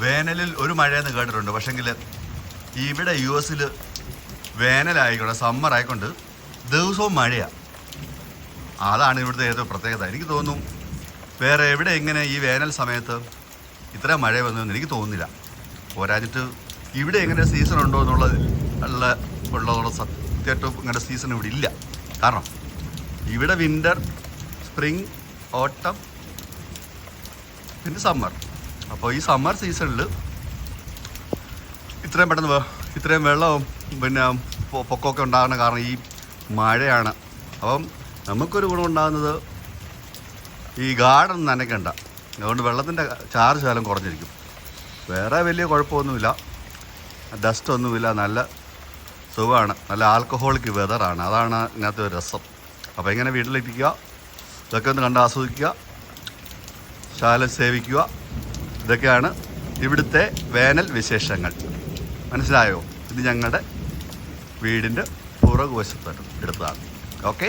വേനലിൽ ഒരു മഴയെന്ന് കേട്ടിട്ടുണ്ട്. പക്ഷെങ്കിൽ ഇവിടെ US വേനലായിക്കൊണ്ട് സമ്മർ ആയിക്കൊണ്ട് ദിവസവും മഴയാണ്. അതാണ് ഇവിടുത്തെ ഏറ്റവും പ്രത്യേകത. എനിക്ക് തോന്നും വേറെ എവിടെ ഇങ്ങനെ ഈ വേനൽ സമയത്ത് ഇത്ര മഴ വന്നതെന്ന് എനിക്ക് തോന്നുന്നില്ല. പോരാഞ്ഞിട്ട് ഇവിടെ എങ്ങനെ സീസൺ ഉണ്ടോ ഉള്ളതോടെ സത്യമായിട്ടും ഇങ്ങനെ സീസൺ ഇവിടെ ഇല്ല. കാരണം ഇവിടെ വിൻ്റർ, സ്പ്രിങ്, ഓട്ടം, പിന്നെ സമ്മർ. അപ്പോൾ ഈ സമ്മർ സീസണിൽ ഇത്രയും പെട്ടെന്ന് ഇത്രയും വെള്ളവും പിന്നെ പൊക്കമൊക്കെ ഉണ്ടാകുന്ന കാരണം ഈ മഴയാണ്. അപ്പം നമുക്കൊരു ഗുണമുണ്ടാകുന്നത് ഈ ഗാർഡൻ നനയ്ക്കണ്ട. അതുകൊണ്ട് വെള്ളത്തിൻ്റെ ചാർജ് ശകലം കുറഞ്ഞിരിക്കും. വേറെ വലിയ കുഴപ്പമൊന്നുമില്ല, ഡസ്റ്റൊന്നുമില്ല, നല്ല സുഖമാണ്. നല്ല ആൽക്കഹോളിക് വെതറാണ്, അതാണ് ഇതിനകത്ത് ഒരു രസം. അപ്പോൾ ഇങ്ങനെ വീട്ടിലിരിക്കുക, ഇതൊക്കെ ഒന്ന് കണ്ട് ആസ്വദിക്കുക, ശാലം സേവിക്കുക. ഇതൊക്കെയാണ് ഇവിടുത്തെ വേനൽ വിശേഷങ്ങൾ. മനസ്സിലായോ? ഇത് ഞങ്ങളുടെ വീടിൻ്റെ പുറകുവശത്തായിട്ട് എടുത്തതാണ്. ഓക്കെ.